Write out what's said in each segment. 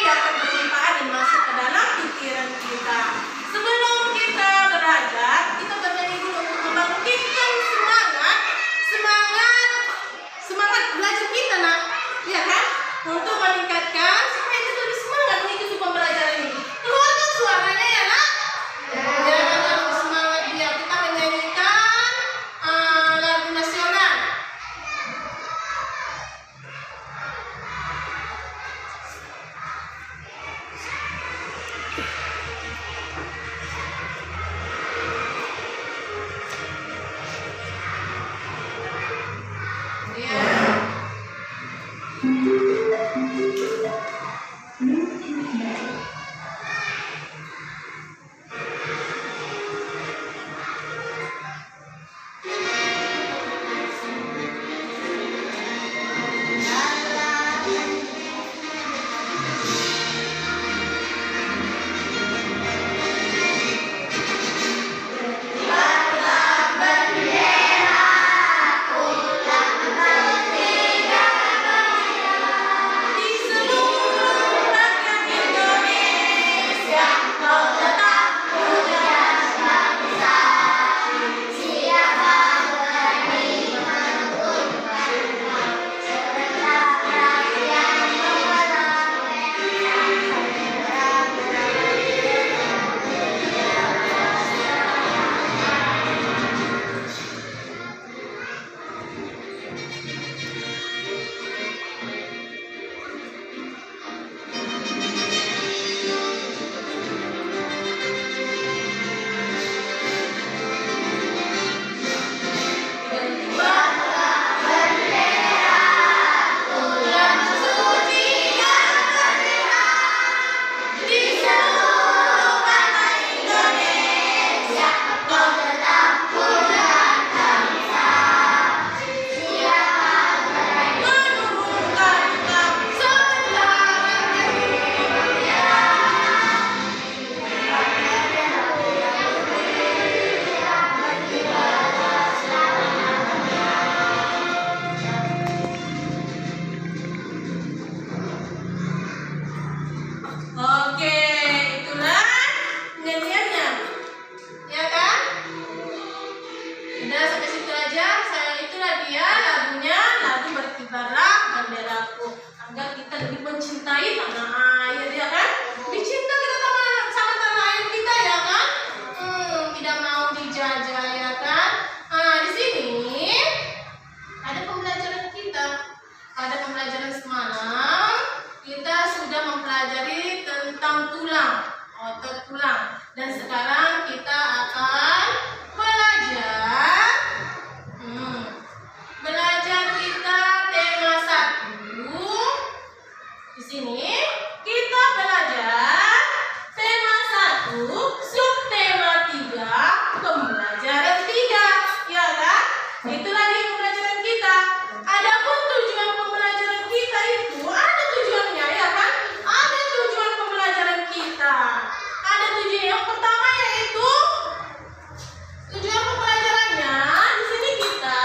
akan berlimpah dan masuk ke dalam pikiran kita. Sebelum kita belajar, kita bernyanyi dulu untuk membangkitkan semangat belajar kita, nak. Ya kan? Untuk meningkatkan supaya kita lebih semangat mengikuti pembelajaran ini. Keluarkan suaranya ya, nak. Ya, lebih semangat dia. Kita menyanyikan lagu nasional. Dan sekarang kita akan belajar kita tema 1. Di sini kita belajar tema 1, subtema 3, pembelajaran 3. Ya kan? Itulah dia pembelajaran kita. Adapun tujuan pembelajaran kita itu ada tujuannya, ya kan? Ada tujuan pembelajaran kita. Ada tujuan yang pertama, yaitu tujuan pembelajarannya di sini kita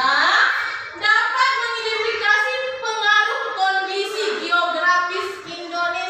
dapat mengidentifikasi pengaruh kondisi geografis Indonesia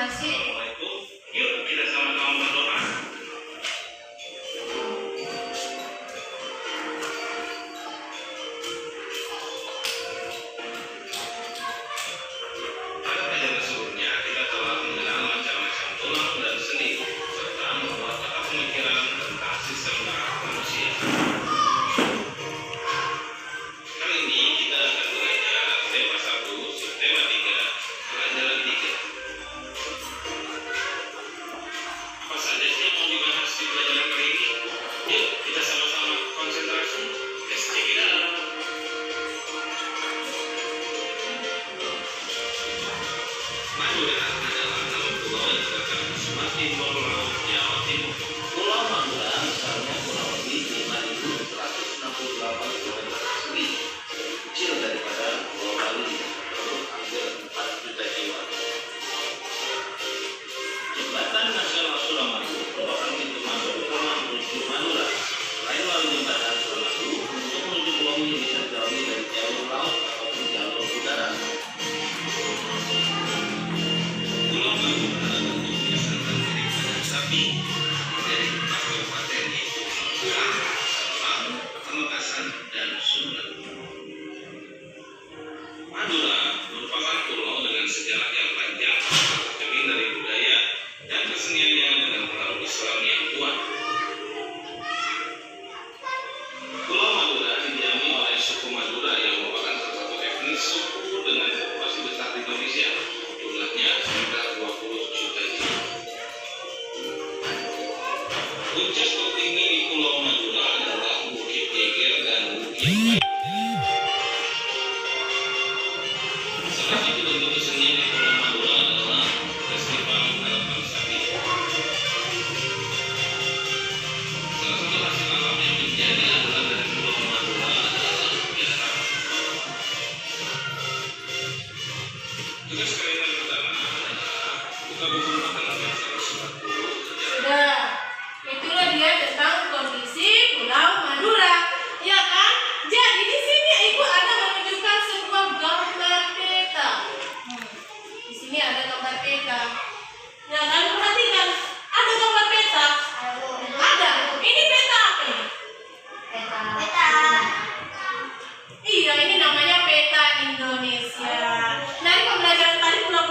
kasih. Assalamualaikum. Yuk kita sama-sama berdoa. Pada pelajaran sebelumnya kita telah mengenal macam-macam tulang dan sendi serta membuat tata pemikiran tentang sistem darah manusia. Kali ini kita akan belajar tema 1, subtema 3, pelajaran 3. Apa saja sih yang mau dibahas di pelajaran kali ini? Yuk kita sama-sama konsentrasi. Let's check it out. Madura adalah nama pulau yang terletak di sebelah timur laut Jawa Timur. Pulau Madura misalnya kurang lebih 5.168 km persegi, lebih kecil daripada Pulau Bali penduduk hampir 4 juta jiwa. Jembatan Nasional Suramadu merupakan pintu masuk utama menuju Madura. Selain melalui jembatan Suramadu, untuk menuju pulau ini bisa dilalui dari jalur laut ataupun jalur udara. Pulau Madura bentuknya sangat mirip dengan sapi dari 4 kabupaten yaitu Magelang, Sabang, Pamekasan, dan Sumber. Madura merupakan pulau dengan sejarah yang panjang, tercermin dari budaya dan keseniannya dengan pengaruh Islam yang kuat. Pulau Madura didiami oleh suku Madura yang merupakan salah satu etnis suku dengan populasi besar di Indonesia. Jumlahnya sekitar 20 juta jiwa. Puncak tertinggi di Pulau Madura adalah Bukit Geger dan Bukit Baik. Salah satu bentuk kesenian di Pulau Madura adalah Festival Harapan Sapi. Salah satu hasil alam yang menjadi andalan dari Pulau Madura adalah biara. Tugas kalian pertama adalah buka buku makanan bahasa Arab 10 sejarah. Sudah. Itulah dia tentang kondisi Pulau Madura. Ya kan? Jadi di sini Ibu ada menunjukkan sebuah gambar peta. Di sini ada gambar peta. Ya kan? Perhatikan. Ada gambar peta. Ada. Ini peta apa nih? Peta. Iya, ini namanya peta Indonesia. Dari pembelajaran tadi Pulau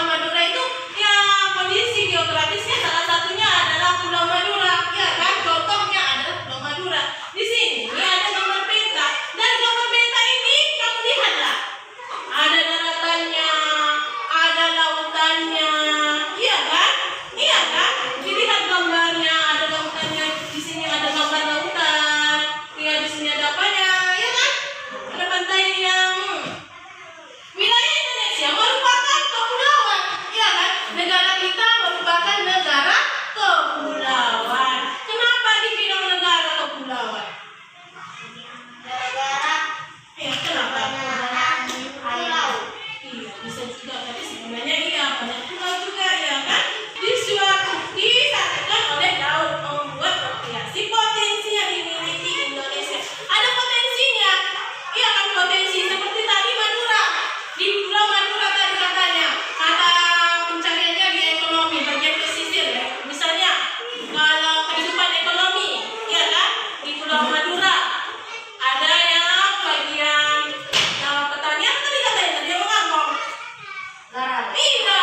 Madura itu ya kondisi geografisnya salah satunya adalah Pulau Madura, ya kan? Contohnya adalah Pulau Madura. Di sini ini ada gambar peta. Dan gambar peta ini kamu lihatlah. Ada daratannya, ada lautannya, iya kan? Iya kan? Dilihat gambarnya, ada lautannya. Di sini ada gambar lautan. Ya, di sini ada apanya, ya kan? Ada pantainya. Wilayah Indonesia merupakan kepulauan, ya kan? Negara kita merupakan negara kepulauan. Kenapa dibilang negara kepulauan? Gara-gara Ya, kenapa? kebanyakan pulau. Iya, bisa juga. Tapi sebenarnya iya, banyak pulau juga, ya kan? Disatukan oleh laut membuat rekreasi potensi yang dimiliki Indonesia. Ada potensinya, iya kan? Potensi seperti tadi Madura. Di Pulau Madura tadi katanya, kata pencariannya di ekonomi bagian pesisir ya. Misalnya kalau kehidupan ekonomi, iya kan? Di Pulau Madura ada yang bagian pertanian tadi katanya dia mengangkong. Garam. Iya,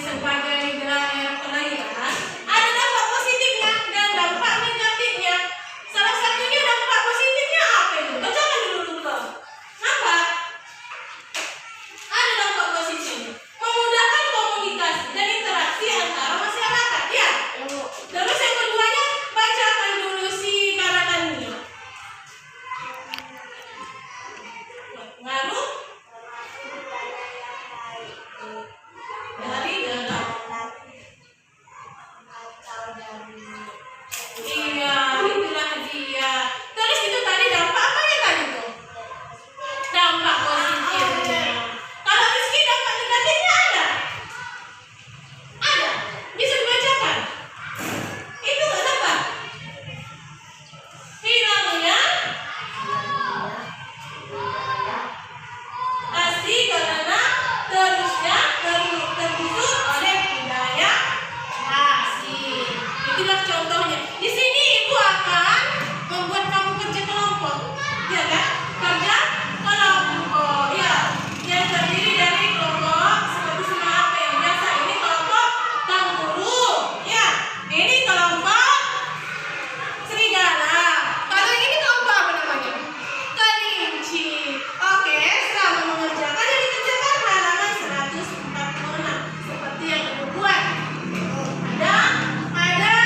sebagai daerah kelahiran, ada dampak positifnya dan dampak negatifnya. Salah satunya dampak positifnya apa itu? Bacakan dulu. Apa? Ada dampak positifnya. Memudahkan komunikasi dan interaksi antara masyarakat, ya. Terus yang keduanya, bacakan dulu si kata-katanya. Ngaruh dari dalam. Iya, itulah dia. Terus itu tadi dampak apanya tadi tuh? Dampak positifnya. Kalau Rizky dampak negatifnya ada? Ada? Bisa dibacakan? Itu nggak dapat? Hilangnya pasti karena terusnya tergusur oleh budaya asing. Itulah contohnya. Di sini ibu akan membuat kamu kerja kelompok, ya kan? Kerja kelompok, ya. Yang terdiri dari kelompok seperti semua apa yang biasa. Ini kelompok kanguru, ya. Ini kelompok serigala. Kalau ini kelompok apa namanya? Kelinci. Oke, selama mengerjakan yang dikerjakan halaman 146 seperti yang ibu buat. Ada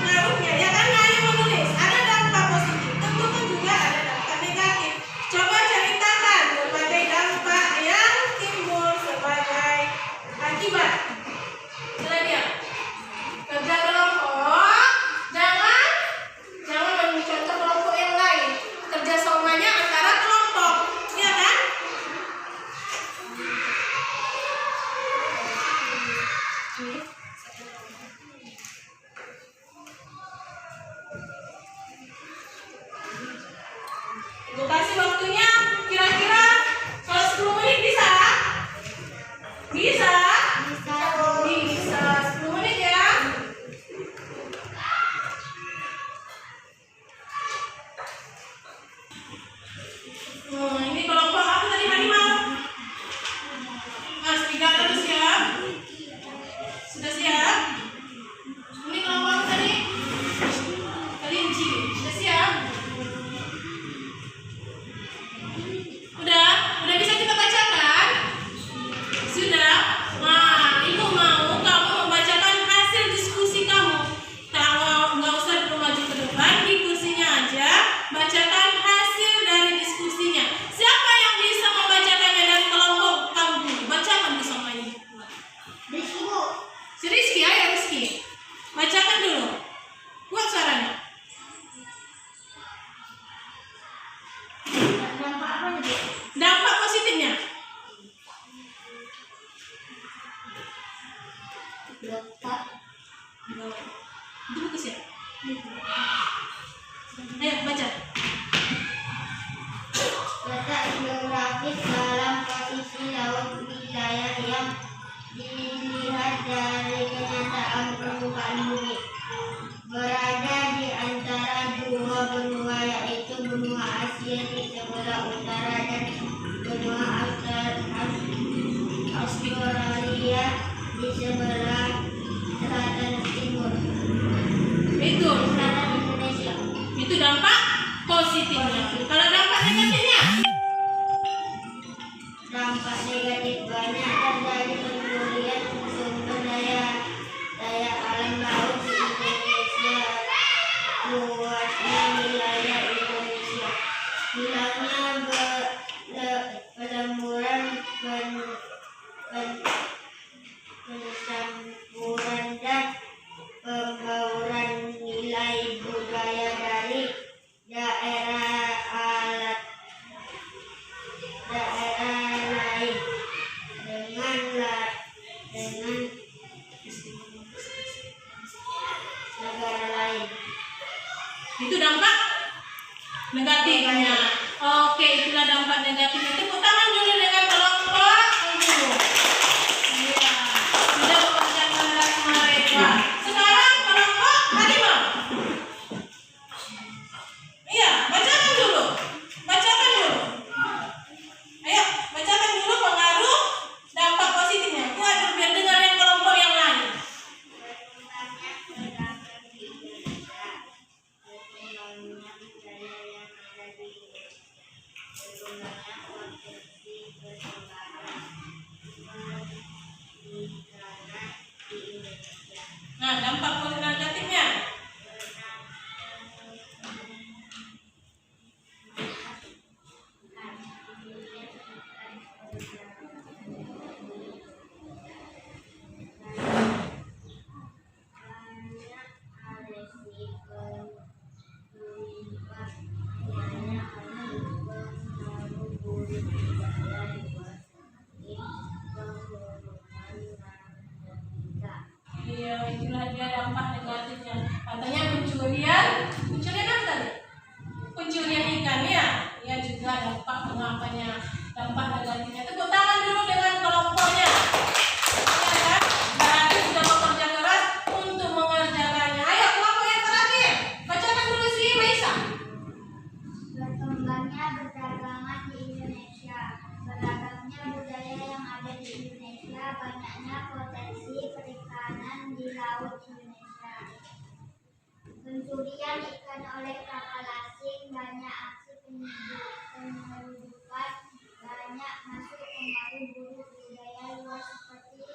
pengaruhnya, ya kan? Nah, yang menulis ada dampak positif, tentu kan juga ada dampak negatif. Coba ceritakan berbagai dampak yang timbul sebagai akibat. Itulah dia. Kerja kelompok, jangan mencontoh kelompok yang lain. Kerja somanya antara kelompok, ya kan? Ibu kasih waktunya kira-kira kalau 10 menit bisa? Bisa? Bisa 10 menit ya. Ini kelompok apa tadi harimau? Serigala sudah siap? Sudah siap? Ini kelompok apa tadi? Kelinci. Sudah siap? Udah bisa kita bacakan? Sudah? Nah, ibu mau kamu membacakan hasil diskusi kamu. Kalau nggak usah maju ke depan, di kursinya aja. Bacakan hasil dari diskusinya. Siapa yang bisa membacakannya dari kelompok kamu? Bacakan bersamanya. Si Rizky, ayo Rizky. Bacakan dulu. Buat suaranya. Dampak apa nih? Dampak positifnya. Letak Itu bagus ya? Ayo baca. letak geografis dalam posisi laut wilayah yang dilihat dari kenyataan permukaan bumi. Berada di antara dua benua, yaitu benua Asia di sebelah utara dan benua Australia di sebelah selatan timur. Itu. Selatan Indonesia. Itu dampak positifnya. Kalau dampak negatifnya? Dampak negatif banyak terjadi pencurian sumber daya alam laut di Indonesia. Luasnya wilayah Indonesia. Hilangnya pelemburan pensampuran dan pembauran nilai budaya dari daerah lain dengan negara lain. Itu dampak negatifnya. Oke, itulah dampak negatifnya. Tepuk tangan dulu dengan kelompok dulu. Iya, sudah mengerjakan mereka. Sekarang kelompok harimau. Iya, bacakan dulu. Ayo, bacakan dulu pengaruh dampak positifnya. Biar dengar yang kelompok Nah, dampak negatifnya. Iya, itulah dia dampak negatifnya. Katanya pencurian apa tadi? Pencurian ikan ya, ya juga dampak pengapanya, dampak negatifnya. Tepuk tangan dulu dengan kelompoknya. Ya kan? Berarti sudah bekerja keras untuk mengerjakannya. Ayo kelompok yang terakhir, bacakan dulu si Maisa. Berkembangnya perdagangan di Indonesia, beragamnya budaya yang ada di Indonesia, banyaknya potensi perikanan di laut Indonesia. Pencurian ikan oleh kapal asing, banyak aksi penyelundupan, banyak masuk pengaruh buruk budaya luar seperti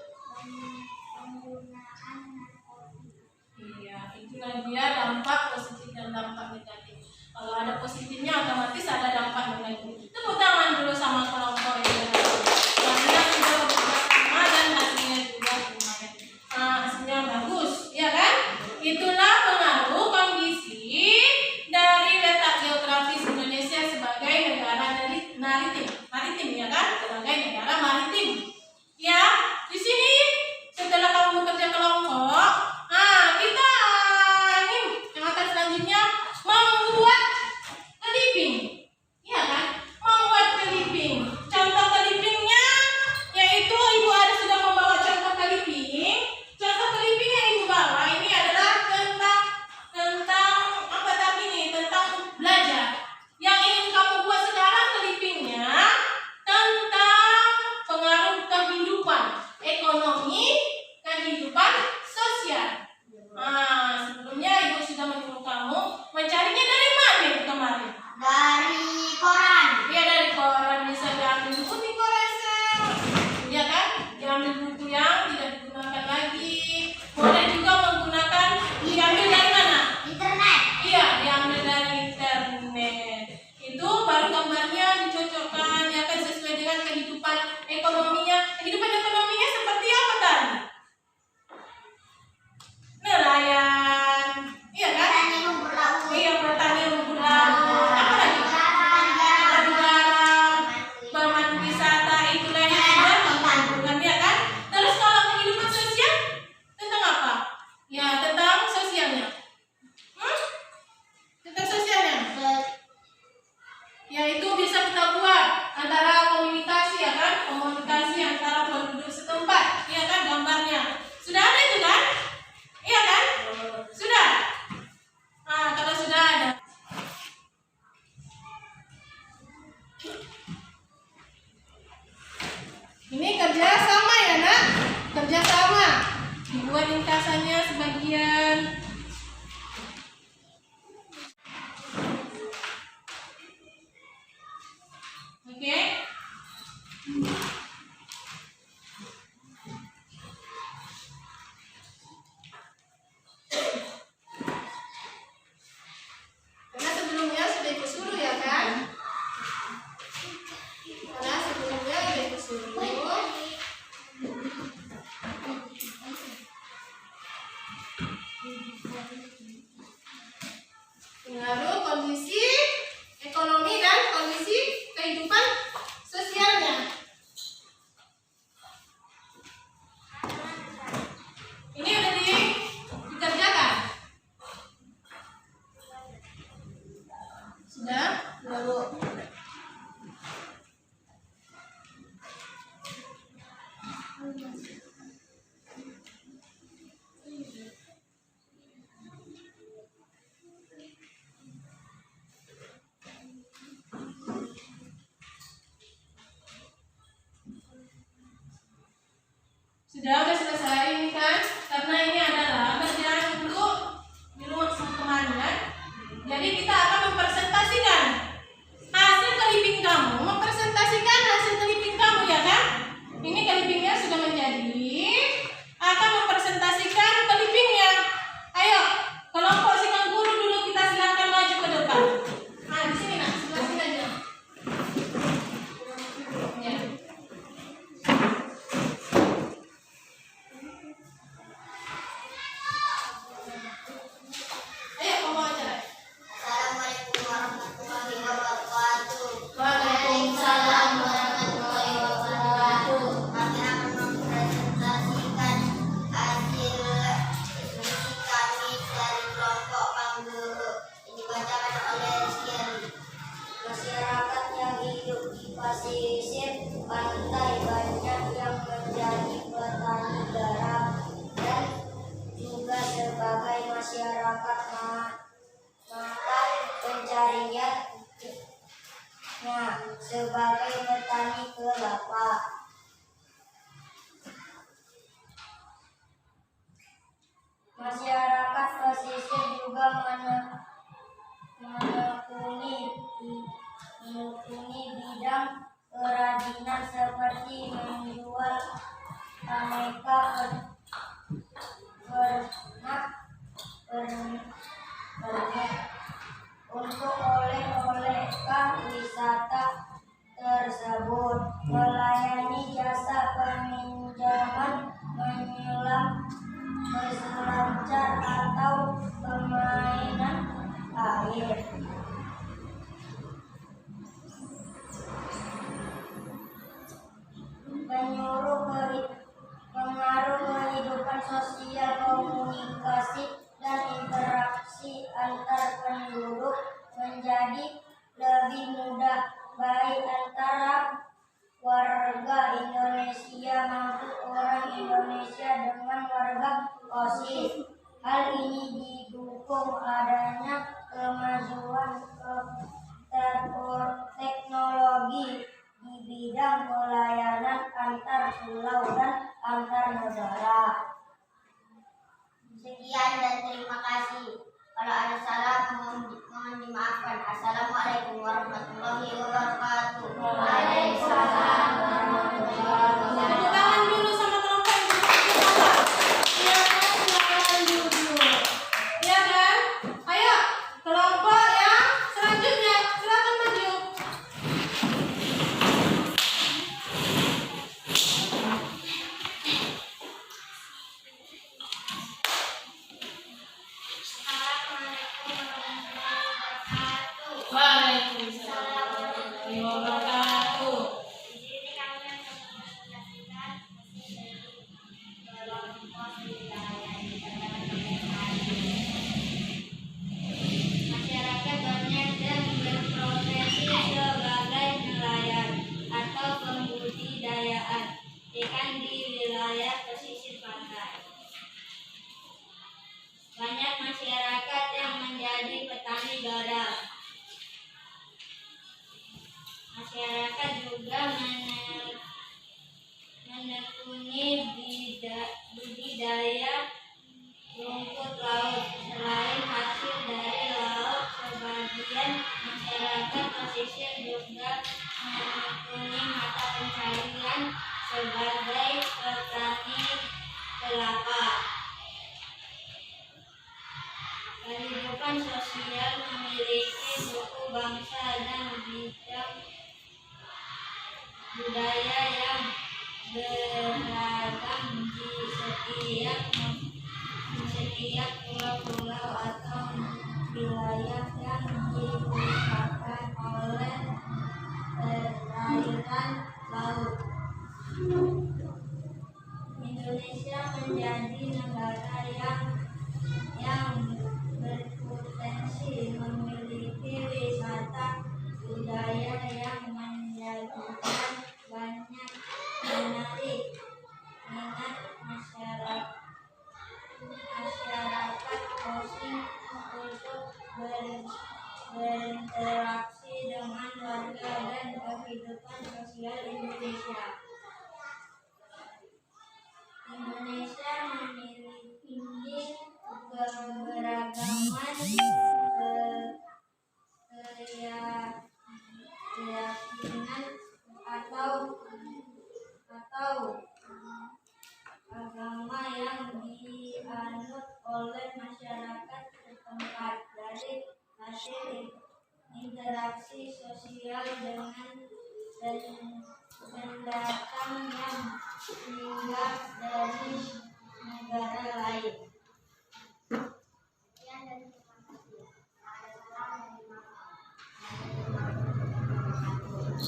penggunaan narkotika. Iya, itulah dia dampak positif dan dampak negatif. Kalau ada positifnya otomatis ada dampak negatif. Tepuk tangan dulu sama kelompok yang berhasil. Karena sudah bekerja sama dan hasilnya juga lumayan. Hasilnya bagus, ya kan? Itulah pengaruh kondisi dari letak geografis Indonesia sebagai negara maritim, ya kan? Sebagai negara maritim. Ya, di sini setelah kamu bekerja kelompok, kita ini yang akan selanjutnya membuat clipping, ya kan? Membuat clipping. Contoh clippingnya yaitu ibu ada sudah membawa contoh clipping. Contoh clipping yang ibu bawa ini adalah tentang apa tadi nih? Tentang belajar. Yang ingin kamu buat sekarang clippingnya tentang pengaruh kehidupan ekonomi, kehidupan sosial. Sebelumnya ibu sudah menyuruh kamu mencarinya dari mana itu kemarin? Dari koran. Ya dari koran, bisa diambil buku di Koresel, ya kan? Diambil buku yang tidak digunakan lagi. Boleh juga menggunakan diambil dari mana? Internet. Iya, diambil dari internet. Itu baru gambarnya dicocokkan, ya kan, sesuai dengan kehidupan ekonominya. Kehidupan ekonominya seperti apa tadi? Nelayan, iya kan? Petani rumput laut. Iya, petani rumput laut. Apa lagi? Petani garam, pemandu wisata, itulah yang ada pembangunan, ya kan? Terus kalau kehidupan sosial tentang apa? Ya, tentang sosialnya. Tentang sosialnya. Yaitu bisa kita buat antara komunikasi, ya kan? Komunikasi antara penduduk setempat, ya kan, gambarnya. Sudah ada itu kan? Iya kan? Sudah? Kalau sudah ada. Ini kerja sama ya nak? Kerja sama. Dibuat ringkasannya sebagian. Oke? Karena sebelumnya sudah ikut suruh, ya kan? Karena sebelumnya sudah ikut suruh. Pengaruh kondisi ekonomi dan kondisi kehidupan sosialnya. Ini udah dikerjakan? Sudah? Lalu pernak-pernik untuk oleh-olehkah wisata tersebut, melayani jasa peminjaman menyelam, berselancar atau permainan air. Pengaruh kehidupan sosial, komunikasi, dan interaksi antar penduduk menjadi lebih mudah, baik antara warga Indonesia maupun orang Indonesia dengan warga OSIS. Hal ini didukung adanya kemajuan teknologi di bidang pelayanan antar pulau dan antar negara. Sekian dan terima kasih. Kalau ada salah mohon dimaafkan. Assalamualaikum warahmatullahi wabarakatuh. Waalaikumsalam warahmatullahi wabarakatuh. Tepuk tangan dulu sama kelompok yang duduk. Iya kan? Silakan duduk. Iya kan? Ayo, kelompok yang selanjutnya silakan maju. Waalaikumsalam warahmatullahi wabarakatuh. Di sini kami akan menjelaskan kelompok wilayah di masyarakat banyak yang berprofesi sebagai nelayan atau pembudidayaan ikan di wilayah pesisir pantai. Banyak masyarakat yang menjadi petani garam. Masyarakat juga menekuni budidaya rumput laut. Selain hasil dari laut, sebagian masyarakat pesisir juga menekuni mata pencarian sebagai petani kelapa. Kehidupan sosial memiliki suku bangsa dan bidang budaya yang beragam di setiap pulau-pulau atau wilayah yang dipusatkan oleh perairan laut. Indonesia menjadi negara yang berpotensi memiliki wisata budaya yang menjadikan banyak menarik minat masyarakat asing untuk berinteraksi dengan warga dan kehidupan sosial Indonesia. Indonesia memiliki keberagaman keyakinan atau agama yang dianut oleh masyarakat setempat. Dari hasil interaksi sosial dengan pendatang yang singgah dari negara lain.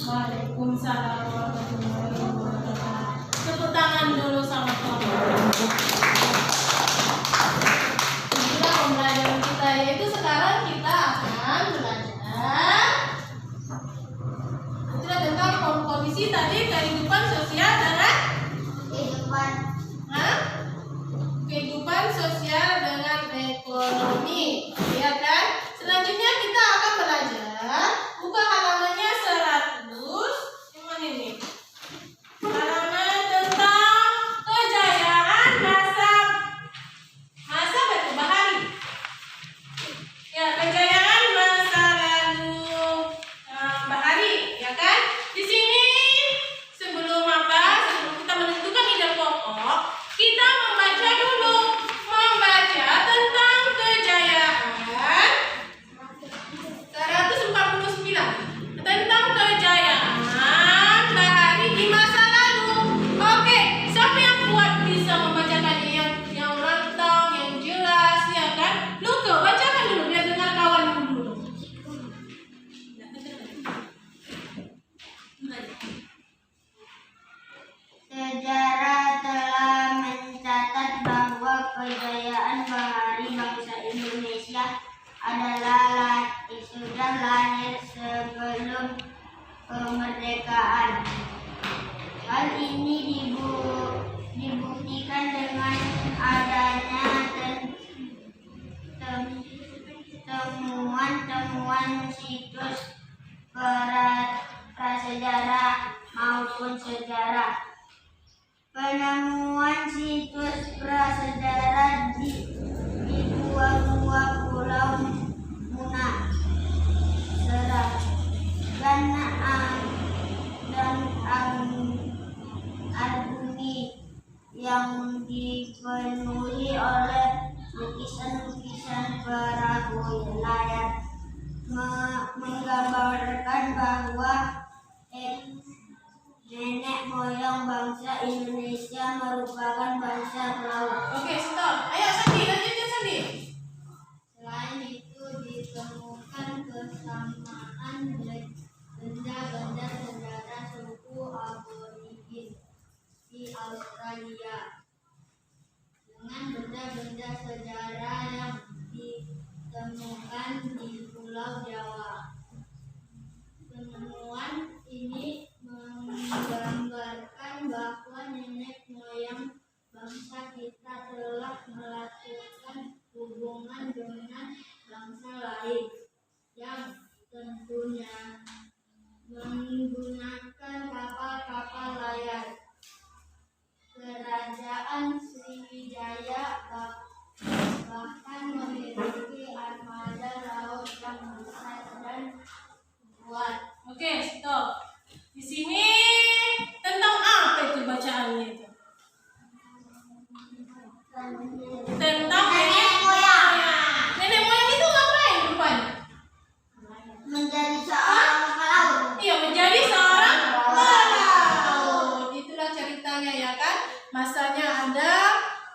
Waalaikumsalam warahmatullahi wabarakatuh. Tepuk tangan dulu sama kelompok. Itulah pembelajaran kita, yaitu sekarang kita akan belajar itulah tentang komposisi tadi kehidupan sosial dengan kehidupan sosial dengan ekonomi, ya kan? Selanjutnya kita akan belajar buka halamannya 100 yang mana ini? kejayaan bahari bangsa Indonesia adalah sudah lahir sebelum kemerdekaan. Hal ini dibuktikan dengan adanya temuan-temuan situs prasejarah maupun sejarah. Penemuan situs prasejarah di gua-gua Pulau Muna, Seram, dan Arbumi yang dipenuhi oleh lukisan-lukisan perahu layar menggambarkan bahwa nenek moyang bangsa Indonesia merupakan bangsa pelaut. Oke, stop. Ayo Sandi, lanjutin Sandi. Selain itu ditemukan kesamaan benda-benda sejarah suku aborigin di Australia dengan benda-benda sejarah yang ditemukan di Pulau Jawa. Penemuan ini menggambarkan bahwa nenek moyang bangsa kita telah melakukan hubungan dengan bangsa lain yang tentunya menggunakan kapal-kapal layar. Kerajaan Sriwijaya bahkan memiliki armada laut yang besar dan kuat. Oke, stop. Di sini tentang apa itu bacaannya itu? Tentang nenek moyang. Nenek moyang itu ngapain rupanya? Menjadi seorang pelaut. Iya, menjadi seorang pelaut. Itulah ceritanya ya kan. Masanya ada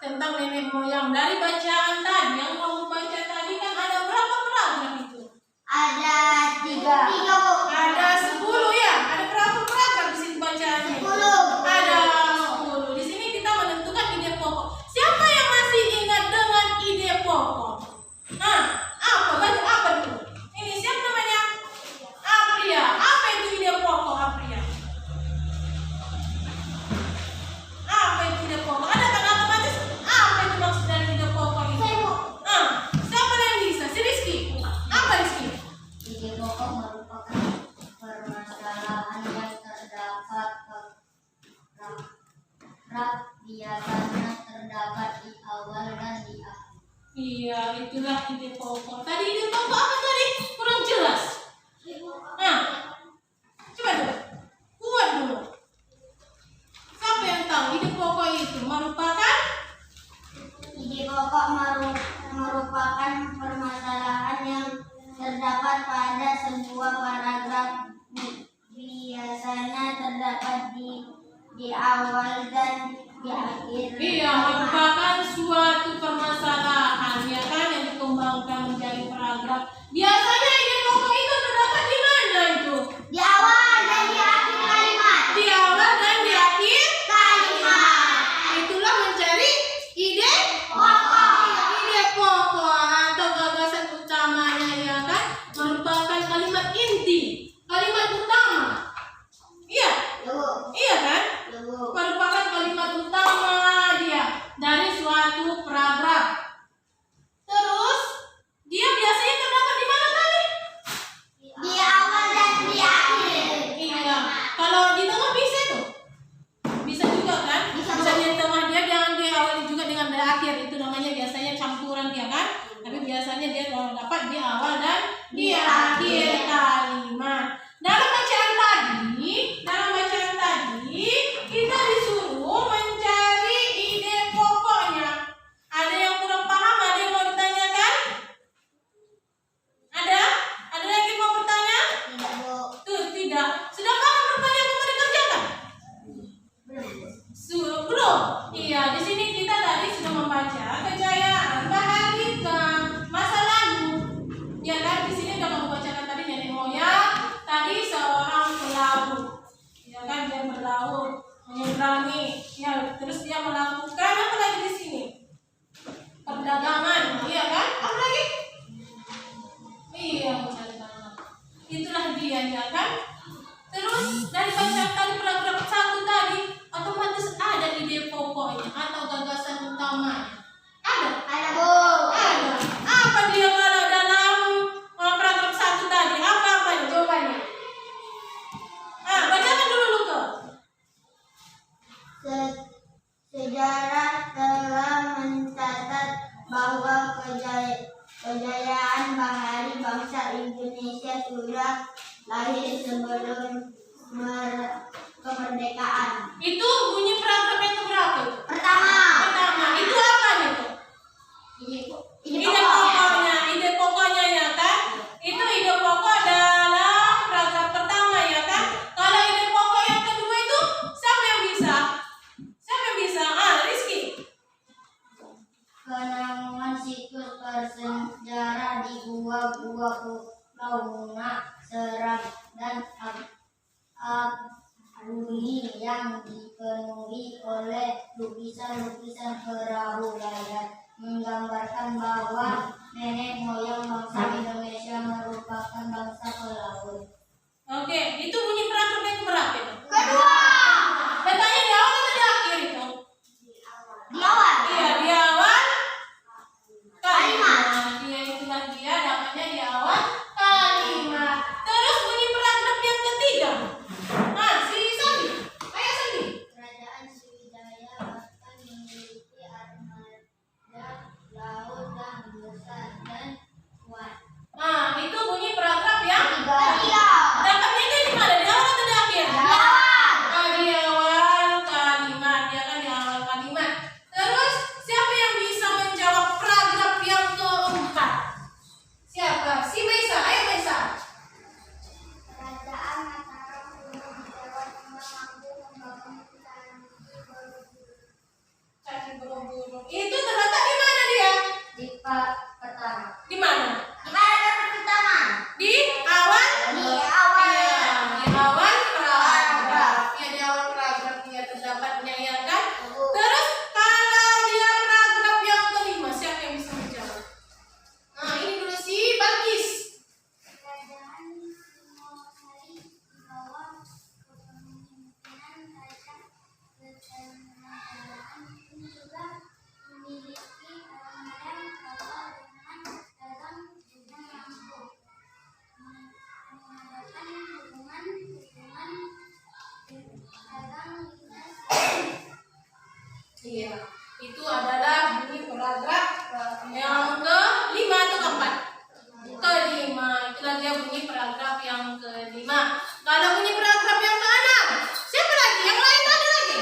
tentang nenek moyang. Dari bacaan tadi yang kamu baca tadi kan ada berapa paragraf itu? Ada tiga Bu. Ada 10 ya. Ada berapa paragraf di sini bacaannya? 10. Ada 10. Di sini kita menentukan ide pokok. Siapa yang masih ingat dengan ide pokok? Nah, apa dulu? Ini siapa namanya? Apria. Apa itu ide pokok Apria? Apa itu ide pokok? Ada kan otomatis? Apa itu maksud dari ide pokok itu? Siapa yang bisa? Si Rizky. Apa Rizky? Ide pokok merupakan permasalahan yang terdapat biasanya terdapat di awal dan di akhir. Iya, itulah ide pokok. Tadi ide pokok apa tadi? Kurang jelas. Nah, coba dulu. Kuat dulu. Siapa yang tahu ide pokok itu merupakan? Ide pokok merupakan permasalahan yang terdapat pada sebuah paragraf, biasanya terdapat di awal dan di akhir. Iya, merupakan suatu permasalahan ya kan yang dikembangkan menjadi paragraf. Biasanya ide pokok itu terdapat di mana itu? Di awal dan di akhir kalimat. Di awal dan di akhir Kalimat. Itulah mencari ide Pokok. ide pokok atau gagasan utamanya ya kan, merupakan kalimat inti, kalimat utama. Iya, iya kan? Merupakan kalimat utama dia dari suatu paragraf. Terus dia biasanya terdapat di mana tadi? Di awal dan di akhir. Iya. Kalau di tengah bisa tuh? Bisa juga kan? Bisa. Bisa di tengah dia, jangan diawali juga dengan di akhir. Itu namanya biasanya campuran dia kan? Tapi biasanya dia dapat di awal dan di akhir kalimat. Dalam bacaan tadi kita disuruh mencari ide pokoknya. Ada yang kurang paham? Ada yang mau ditanyakan? Ada? Ada lagi yang mau bertanya? Tidak, Bu. Tuh, tidak. Sudah paham rupanya apa mau dikerjakan? Belum. Iya, di sini kita tadi sudah membaca kejayaan bahari ke masa lalu. Ya kan, di sini kalau membacakan tadi nenek moyang, tadi seorang pelaut. Ya kan, dia berlaut, menyeberangi. Ya, terus dia melakukan apa lagi di sini? kejayaan bahari bangsa Indonesia sudah lahir sebelum kemerdekaan. Itu bunyi paragraf yang keberapa itu? Pertama, Itu apa itu? Ide pokoknya ya kan? Itu ide pokok dalam paragraf pertama ya kan? Kalau ide pokok yang kedua itu siapa yang bisa? Rizky. Penemuan situs bersejarah di gua-gua Launa, Seram, dan Abduli yang dipenuhi oleh lukisan-lukisan perahu layar menggambarkan bahwa nenek moyang bangsa Indonesia merupakan bangsa pelaut. Oke, itu bunyi paragraf yang keberapa itu? Kedua, Letaknya di awal atau di akhir itu? di awal. Iya, di awal Kalimat. Iya, itulah dia dapatnya di awal kalimat. Terus bunyi paragraf yang ketiga. Si Sandi. Ayo Sandi. Kerajaan Sriwijaya bahkan memiliki armada laut yang besar dan kuat. Itu bunyi paragraf yang Ketiga. dapatnya itu di mana? Di awal atau di akhir? Di awal. Di awal kalimat, ya kan di awal kalimat. Terus siapa yang bisa menjawab paragraf yang keempat? Siapa? Si Maisa. Ayo Maisa. Kerajaan Mataram dulu di Jawa Tengah mampu membangun Cacing burung-burung. Itu terletak di mana dia? di part pertama. Di mana? Di paragraf pertama. Di awal. Di awal. Iya, di awal paragraf. Ya, di awal paragraf dia terdapatnya ya kan? Terus kalau dia paragraf yang kelima, siapa yang bisa menjawab? Ini dulu si Balkis. Kerajaan Singosari di bawah kepemimpinan Raja Kertanegara ini juga memiliki armada kapal dengan dalam yang mampu mengadakan hubungan dagang lintas. Iya, itu adalah bunyi paragraf yang kelima atau keempat? Kelima. Itulah dia bunyi paragraf yang kelima. Kalau bunyi paragraf yang keenam, siapa lagi? Yang lain ada lagi?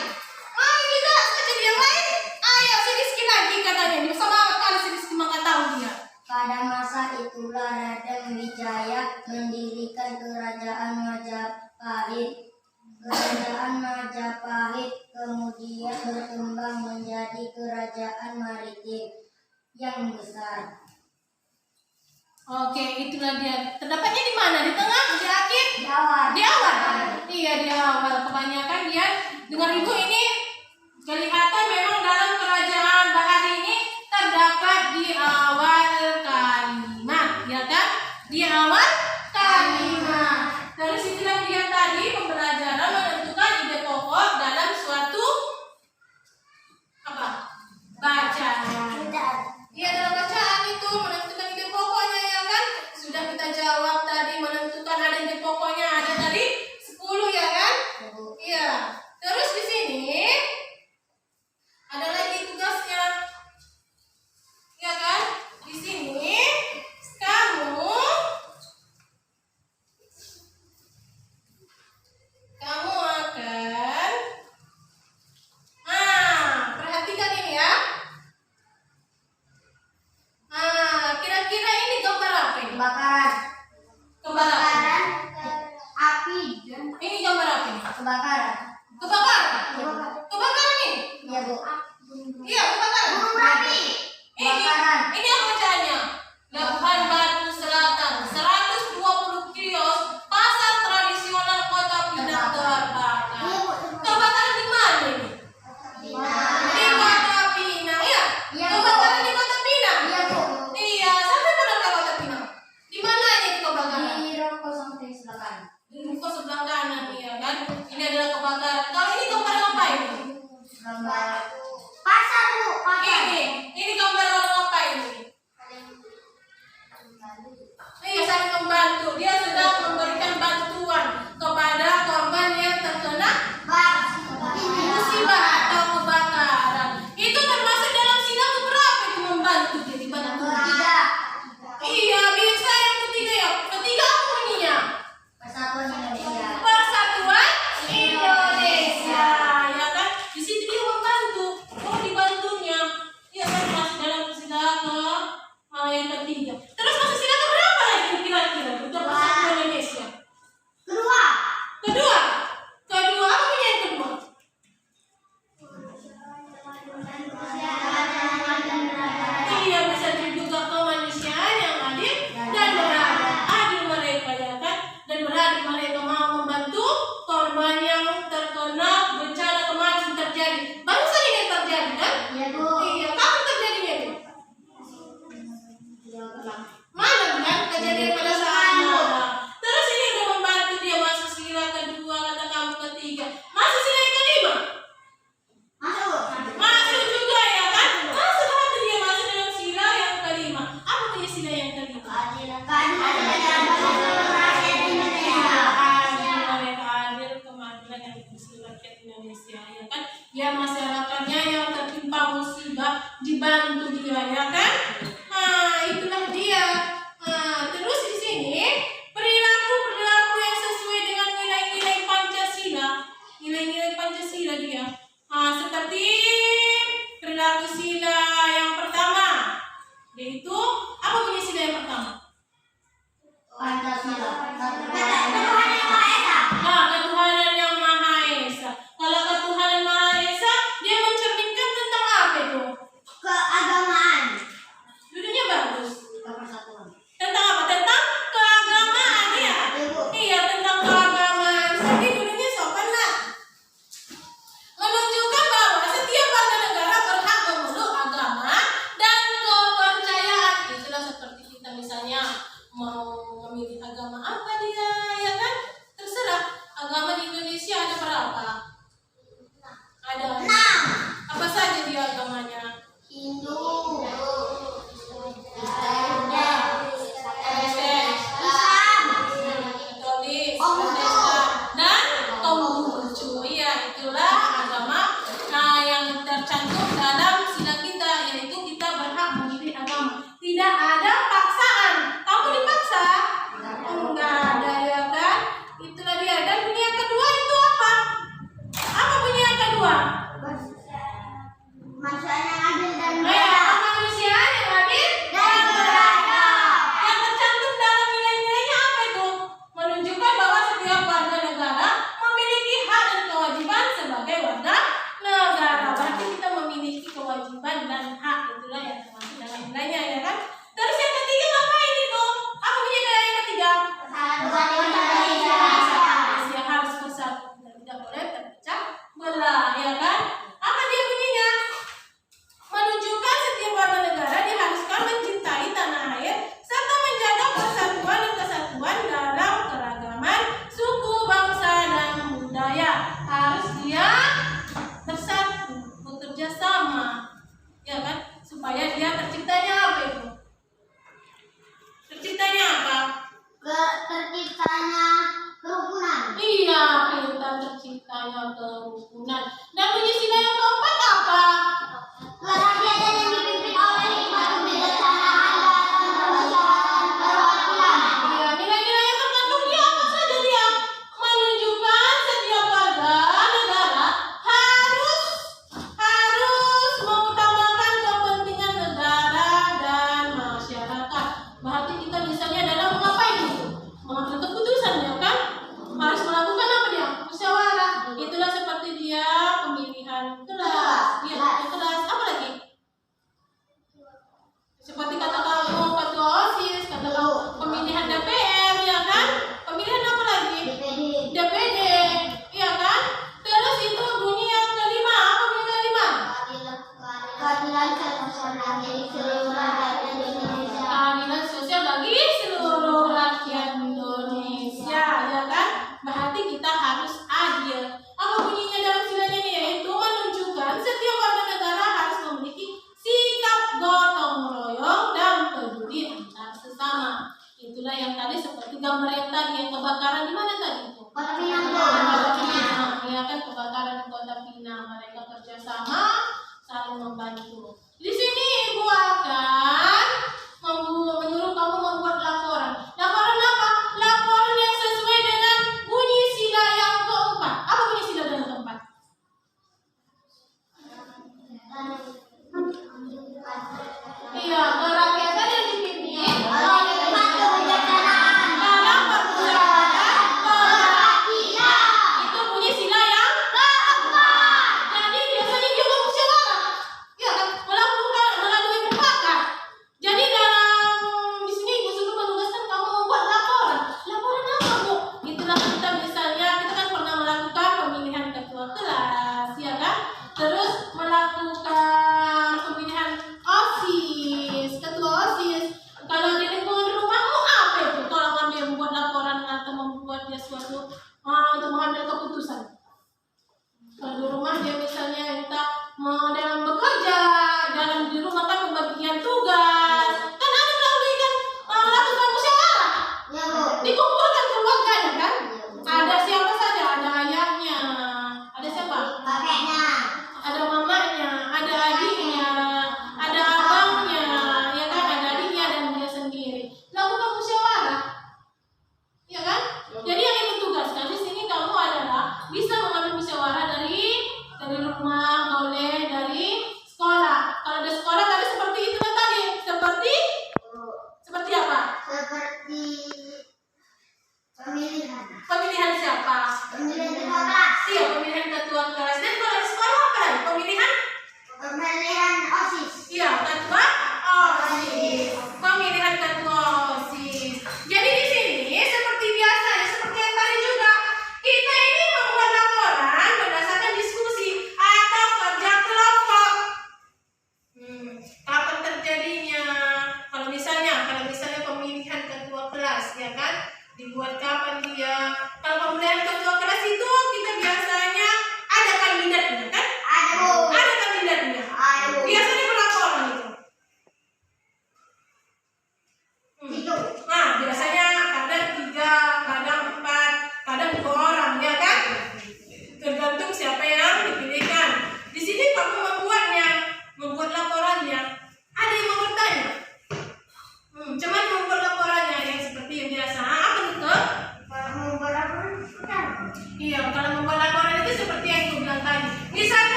Ini juga jadi yang lain. Ayo si Rizky lagi katanya. Dia sama kali si Rizky nggak tahu dia. Pada masa itulah Raden Wijaya mendirikan kerajaan Majapahit. Kerajaan Majapahit kemudian berkembang menjadi kerajaan maritim yang besar. Oke, itulah dia. Terdapatnya di mana? Di tengah? Di akhir? Di awal. Di awal? Iya, di awal. Kebanyakan dia dengan ibu ini kelihatan memang dalam kerajaan bahari ini terdapat di awal kalimat, ya kan? Di awal kalimat. Terus itulah dia tadi pembelajaran menentukan ide pokok dalam suatu apa? Bacaan. Iya, dalam bacaan itu menentukan ide pokoknya ya kan? Sudah kita jawab tadi menentukan ada ide pokoknya ada tadi 10 ya kan? Iya. Terus di sini ada lagi tugasnya. Ya kan? Di sini kamu akan perhatikan ini ya. Kira-kira ini gambar apa ini? Kebakaran. Gambar apa? Kebakaran api. Ini gambar apa ini? Kebakaran. Kebakaran. Kebakaran. Kebakaran ini? Iya, Bu. Iya, kebakaran. Gunung berapi. Kebakaran. Ini apa bacaannya? Depan Batu Selatan, 120 kios pasar tradisional Kota Pinang terbakar. Kebakaran di mana ini? Di Kota Pinang, ya? Iya, Bu. Kebakaran di Kota Pinang. Iya, Bu. Iya, sampai pada Kota Pinang. Di mana ini kebakaran? Di Roko sampai sebelah kanan. Di ruko sebelah kanan, iya kan? Ini adalah kebakaran. Kalau ini gambar apa ini? Gambar pasar, Bu. Pasar. Ini gambar orang apa ini? Iya, saling membantu. Dia sedang memberikan bantuan kepada korban yang terkena musibah atau kebakaran. Itu termasuk dalam sila keberapa itu membantu dia dibantu? itu dia ya kan. Nah, itulah dia. Nah, terus di sini perilaku yang sesuai dengan nilai-nilai Pancasila. Nilai-nilai Pancasila dia. Nah, seperti perilaku sila yang pertama, yaitu apa bunyi sila yang pertama? Pancasila. Nah, ketuhanan yang Maha Esa. Kalau ketuhanan Maha Esa, dia mencerminkan tentang apa itu? Keagamaan. Judulnya bagus. Persatuan. Tentang apa? Tentang keagamaan ya. Iya, tentang keagamaan. Jadi judulnya sopan lah. Menunjukkan bahwa setiap warga negara berhak memeluk agama dan kepercayaan. Itulah seperti kita misalnya mau memilih agama apa dia, ya kan? Terserah. Agama di Indonesia ada berapa? Ada 6. Apa saja dia agamanya? Hindu. Katolik, Protestan, dan Konghucu. Iya, itulah agama yang tercantum dalam sila kita, yaitu kita berhak memilih agama. Tidak ada paksaan. Kamu dipaksa? Enggak ada ya kan? Itulah dia. Dan bunyi yang kedua itu apa? Apa bunyi yang kedua? Manusia yang adil dan Kemanusiaan yang adil dan beradab. Yang tercantum dalam nilai-nilainya apa itu? Menunjukkan bahwa setiap warga negara memiliki hak dan kewajiban sebagai warga negara. Berarti kita memiliki kewajiban dan hak. Itulah yang termasuk dalam nilainya ya kan? Terus yang ketiga ngapain itu? Apa bunyi nilai yang ketiga? Indonesia harus bersatu dan tidak boleh terpecah belah ya kan? Apa dia bunyinya? Menunjukkan setiap warga negara diharuskan mencintai tanah air serta menjaga persatuan dan kesatuan dalam keragaman suku, bangsa, dan budaya. Harus dia bersatu, bekerja sama, ya kan? Supaya dia terciptanya apa itu? Terciptanya apa? terciptanya kerukunan. Iya, kita terciptanya kerukunan. Dan bunyi sila yang keempat apa? Kerakyatan yang dipimpin oleh hikmat kebijaksanaan dalam permusyawaratan perwakilan. Iya, nilai-nilai yang terkandung dia apa saja dia? Menunjukkan setiap warga negara harus mengutamakan kepentingan negara dan masyarakat. Berarti kita misalnya dalam mengapain itu? Mengambil keputusan ya kan? Harus melakukan apa dia? Musyawarah. Itulah seperti dia pemilihan kelas. Dia kelas apa lagi? Seperti kata kamu ketua OSIS, kata kamu pemilihan DPR, ya kan? Pemilihan apa lagi? DPD, ya kan? Terus itu bunyi yang kelima, apa bunyi kelima? Keadilan sosial bagi seluruh rakyat Indonesia. Keadilan sosial bagi seluruh rakyat Indonesia, ya kan? Berarti kita harus adil. Apa bunyinya dalam silanya nih? Yaitu menunjukkan setiap warga negara harus memiliki sikap gotong royong dan peduli antar sesama. Itulah yang tadi seperti gambar yang tadi, yang kebakaran di mana tadi itu? Kota Pinang. Kota Pinang, ya kan, kebakaran di Kota Pinang. Mereka kerjasama, saling membantu. Di sini ibu akan menyuruh kamu membuat laporan. Laporan apa? Laporan yang sesuai dengan bunyi sila yang keempat. Apa bunyi sila yang keempat? Iya, kerakyatan yang dipimpin Oleh hikmat kebijaksanaan dalam permusyawaratan perwakilan. itu bunyi sila yang keempat. Jadi biasanya dia mau musyawarah, ya kan, melakukan melalui mufakat. Jadi dalam di sini ibu suruh menugaskan kamu membuat laporan. Laporan apa bu? Itulah kita misalnya kita kan pernah melakukan pemilihan ketua kelas, ya kan? Terus melakukan pemilihan OSIS, ketua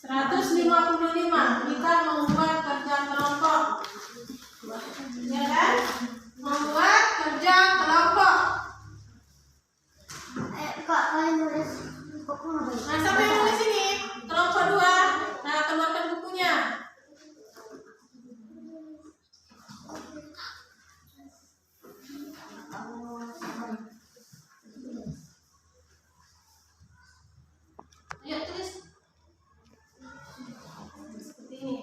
155. Kita membuat kerja kelompok. Ya kan? Membuat kerja kelompok. Kak, kalian nulis buku nggak? Nah, siapa yang nulis ini? Kelompok 2. Nah, keluarkan bukunya. Ayo tulis. Seperti ini.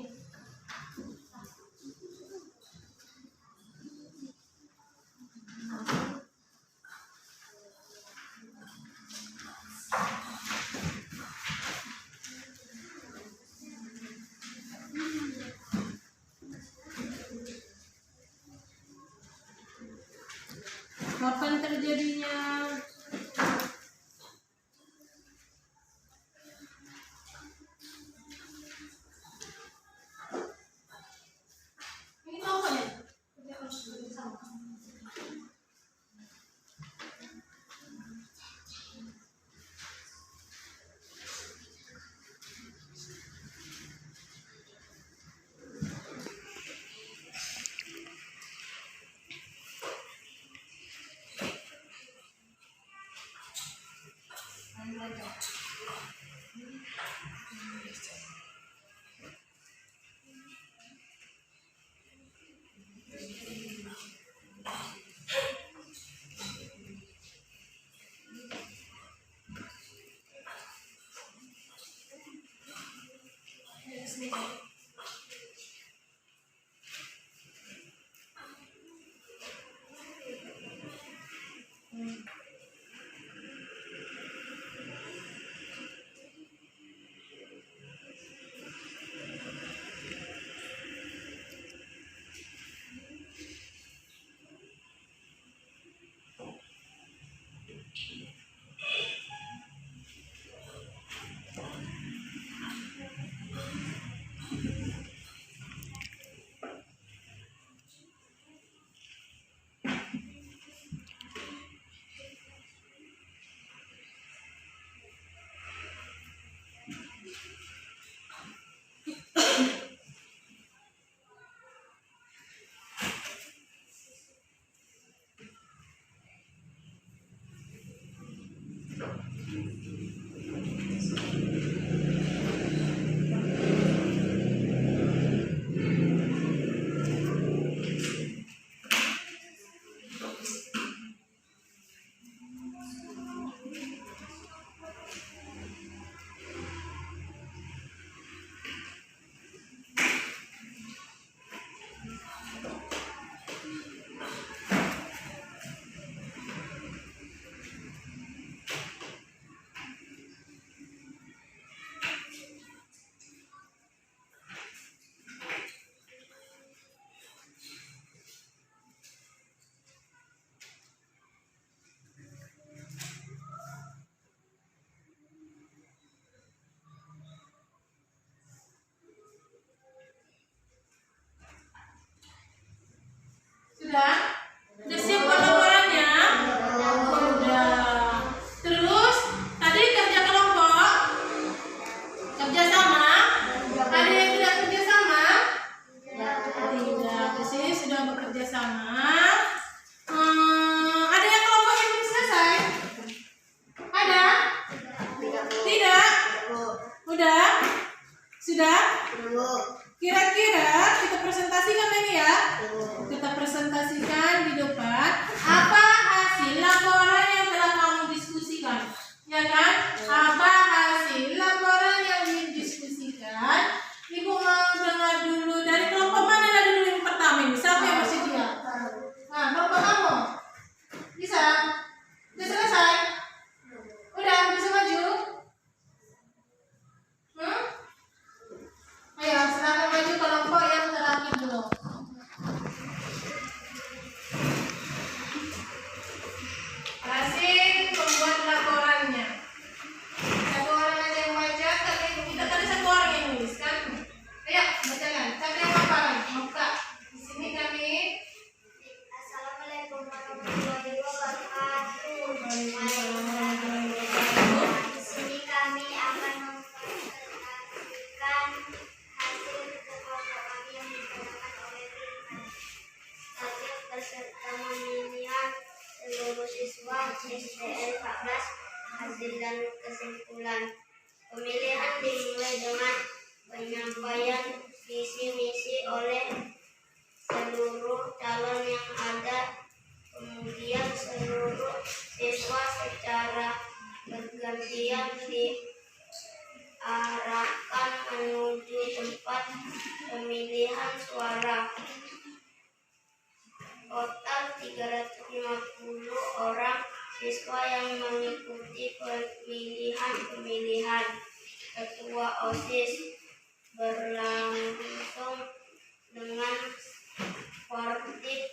Kapan terjadinya? Ini kelompoknya. Sudah? Sudah siap laporannya? Sudah. Terus, tadi kerja kelompok, kerja sama. Ada yang tidak kerja sama? Tidak. Di sini sudah bekerja sama. Ada yang kelompok yang belum selesai? Ada? Tidak? Udah? Sudah? Kira-kira kita presentasikan ini ya. Kita presentasikan di depan apa hasil laporan yang telah kamu diskusikan, ya kan? Apa hasil laporan yang didiskusikan? Ibu mau dengar dulu dari kelompok mana dulu yang pertama ini? Siapa yang bersedia? Nah, kelompok kamu bisa? Sudah selesai? Udah bisa maju? Ayo, silakan maju kelompok yang terakhir dulu. Hasil pembuat laporannya. tempat pemilihan suara. Total 350 orang siswa yang mengikuti pemilihan ketua OSIS berlangsung dengan sportif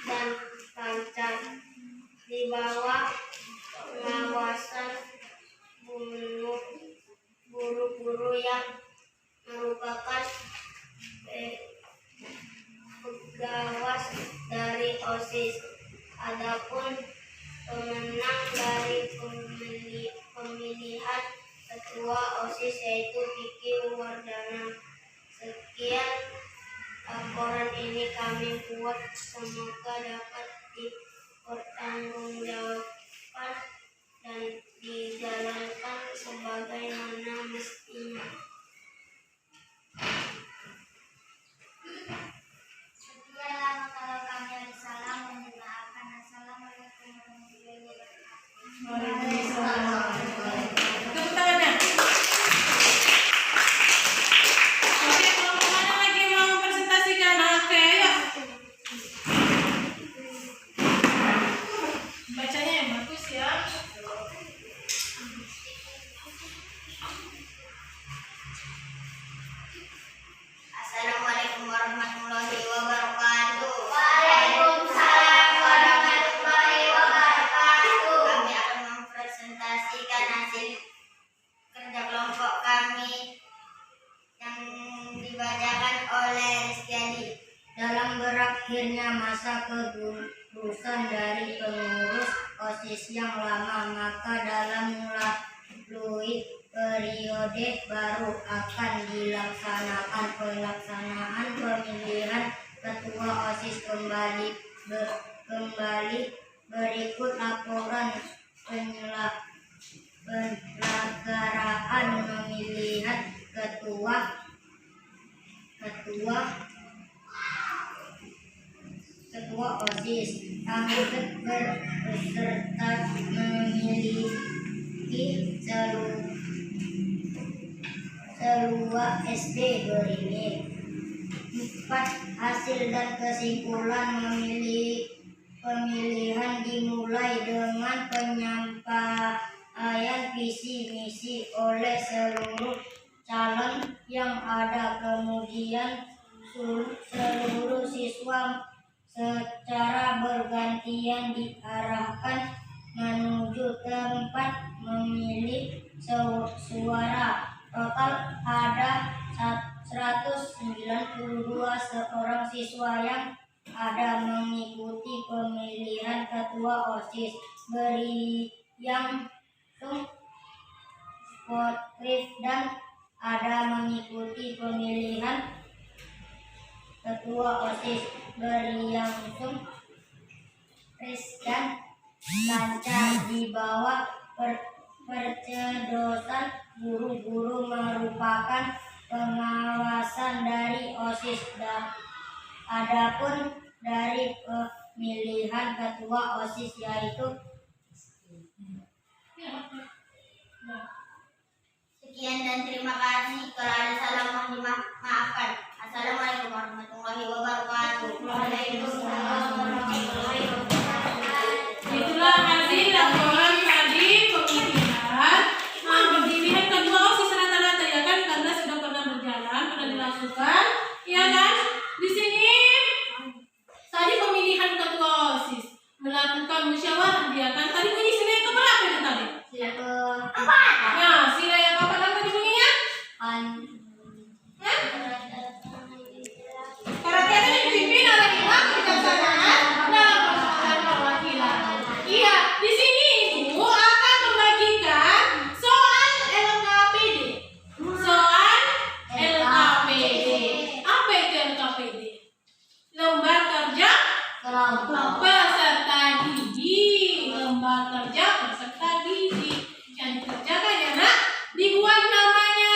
dan lancar di bawah pengawasan guru-guru yang merupakan pegawas dari OSIS. Adapun pemenang dari pemilihan ketua OSIS yaitu Kiki Wardana. Sekian laporan ini kami buat, semoga dapat dipertanggungjawabkan dan dijalankan sebagaimana mestinya. Sekian kalau kami ada salah mohon dimaafkan. Assalamualaikum warahmatullahi wabarakatuh. Waalaikumsalam. Tepuk tangannya. Oke, kelompok mana lagi mau mempresentasikan? Oke, ayo. Bacanya yang bagus ya. Assalamualaikum warahmatullahi wabarakatuh. Waalaikumsalam warahmatullahi wabarakatuh. Kami akan mempresentasikan hasil kerja kelompok kami yang dibacakan oleh Rizkyadi. Dalam berakhirnya masa kegurusan dari pengurus OSIS yang lama, maka dalam melalui periode baru akan dilaksanakan pelaksanaan pemilihan ketua OSIS kembali. Berikut laporan penyelenggaraan pemilihan ketua OSIS. Kami berpeserta memiliki seluruh SD berikut. 4. Hasil dan kesimpulan pemilihan dimulai dengan penyampaian visi misi oleh seluruh calon yang ada. Kemudian seluruh siswa secara bergantian diarahkan menuju tempat memilih suara. Total ada 192 seorang siswa yang ada mengikuti pemilihan ketua OSIS. Yang sportif dan ada mengikuti pemilihan ketua OSIS berlangsung dan lancar di bawah percedosan guru-guru merupakan pengawasan dari OSIS. Adapun dari pemilihan ketua OSIS yaitu sekian dan terima kasih. Kalau ada salah mohon dimaafkan. Assalamualaikum warahmatullahi wabarakatuh. Waalaikumsalam warahmatullahi wabarakatuh. Itulah hasil laporan tadi pemilihan kedua OSIS rata-rata ya kan, karena sudah pernah berjalan, pernah dilakukan, ya kan? Di sini tadi pemilihan ketua OSIS melakukan musyawarah dia kan. Tadi bunyi sila yang keberapa itu tadi? Sila keempat. Nah, sila yang kapan tadi bunyinya? Perhatiannya dipimpin oleh imam kebijaksanaan dalam persoalan perwakilan. Iya, di sini ibu akan membagikan soal LKPD. Soal LKPD. Apa itu LKPD? Lembar kerja peserta didik. Lembar kerja peserta didik. Yang dikerjakan ya nak, dibuat namanya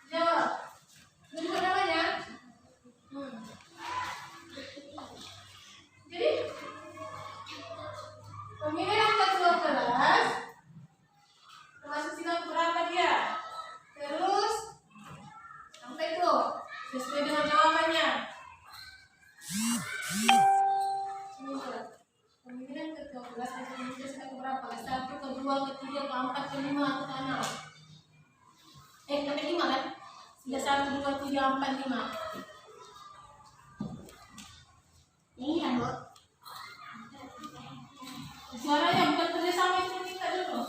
Jawab. Itu juga namanya. Jadi pemilihan ketua kelas termasuk sila berapa dia? Terus sampai tuh sesuai dengan jawabannya. Ini tuh. Pemilihan ketua kelas Indonesia sila berapa? Satu, kedua, ketiga, keempat, kelima, atau keenam? Sampai lima kan? Sudah 1, 2, 3, 4, 5. Ini kan, Bu. Suaranya bukan kerjasama itu kita dulu.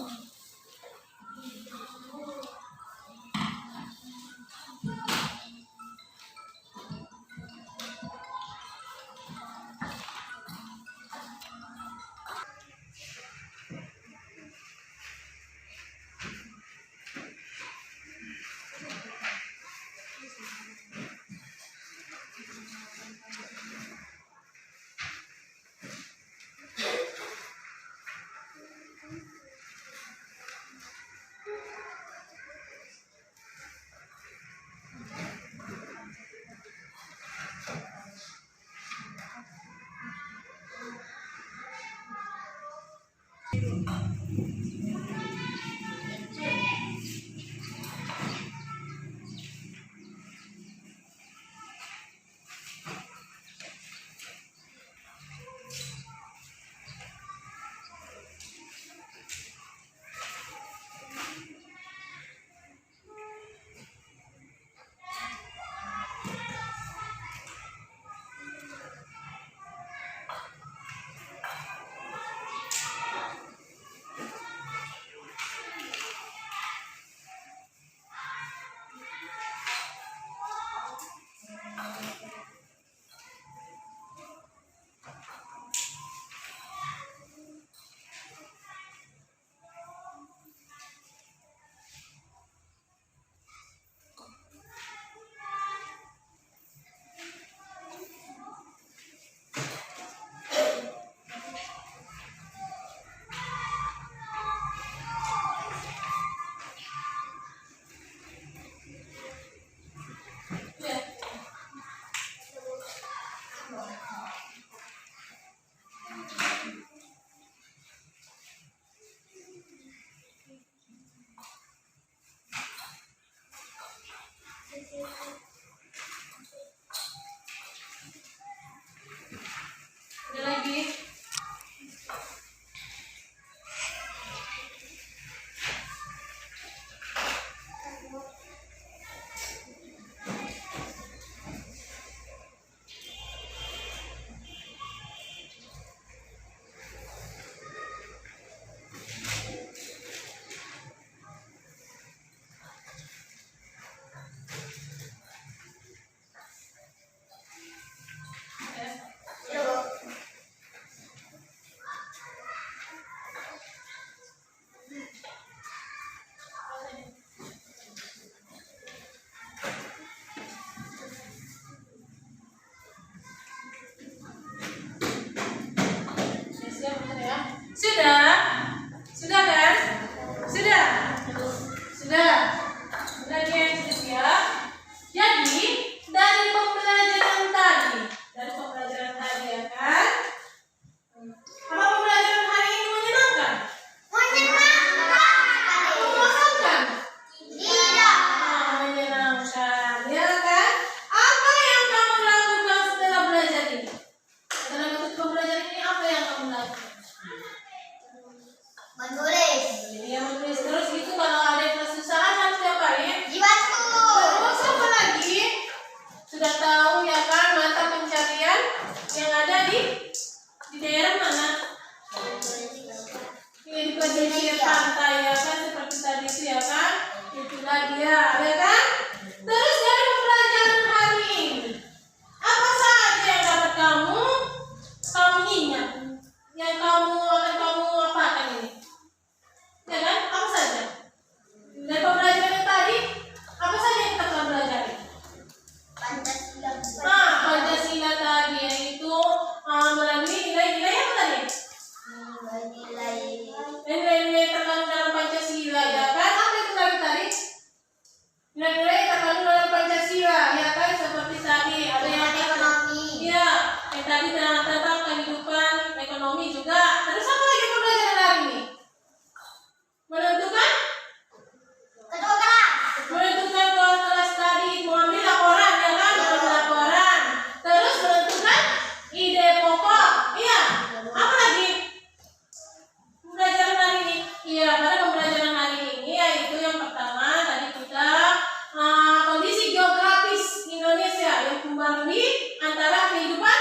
mempengaruhi antara kehidupan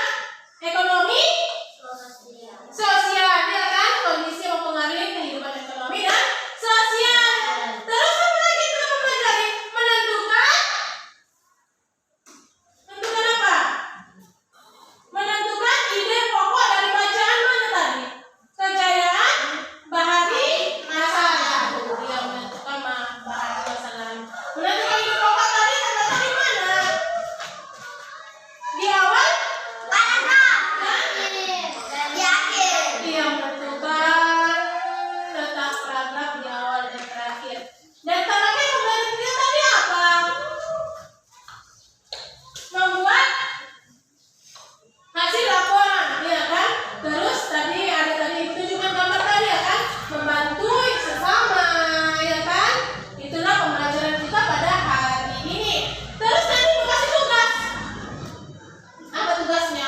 ekonomi sosial, ya kan? Kondisi mempengaruhi kehidupan ekonomi dan sosial. Terus apa lagi kita mempelajari? Menentukan apa? Menentukan ide pokok dari bacaan mana tadi? Kejayaan bahari masa lalu. Dia menentukan bahari masa lalu. Menentukan ide pokok tadi ternyata di mana? Di awal? Dia menentukan letak paragraf di awal dan terakhir. Dan terakhir pembelajaran kita tadi apa? Membuat hasil laporan, ya kan? Terus tadi ada tunjukkan gambar tadi, ya kan? Membantu sesama, ya kan? Itulah pembelajaran kita pada hari ini. Terus tadi mau kasih tugas. Apa tugasnya?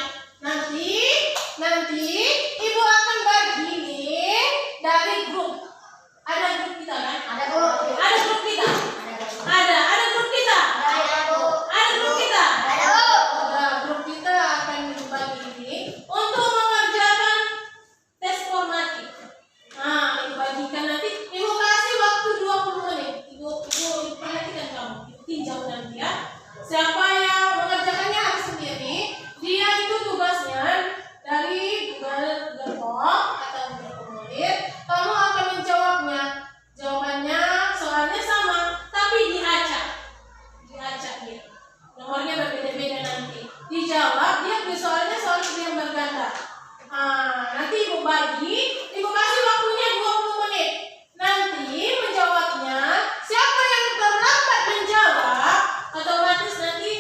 Nanti ibu akan bagi nih dari grup. Ada grup kita kan? Ada grup kita. Ada grup kita. Grup kita akan dibagi ini untuk mengerjakan tes formatif. Nah, ibu bagikan nanti. Ibu kasih waktu 20 menit. Ibu perhatikan kamu. Ibu tinjau nanti ya. Siapa yang mengerjakannya harus sendiri. Dia itu tugasnya dari Google Doc atau Google Formulir. Kamu akan menjawabnya. Jawabannya soalnya sama, tapi diacak dia. Nomornya berbeda-beda nanti. Dijawab dia soalnya soal yang berganda. Nanti ibu kasih waktunya 20 menit. Nanti menjawabnya, siapa yang terlambat menjawab, otomatis nanti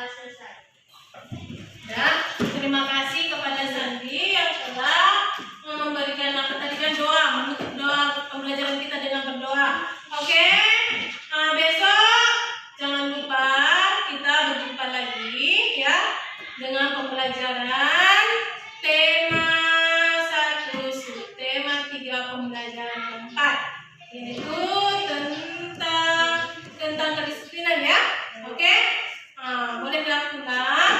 telah selesai. Ya, terima kasih kepada Sandi yang telah memberikan apa tadi kan doa, menutup doa pembelajaran kita dengan berdoa. Oke, besok jangan lupa kita berjumpa lagi ya dengan pembelajaran tema 1 subtema 3 pembelajaran keempat, yaitu tentang kedisiplinan ya. Oke, boleh dilakukan.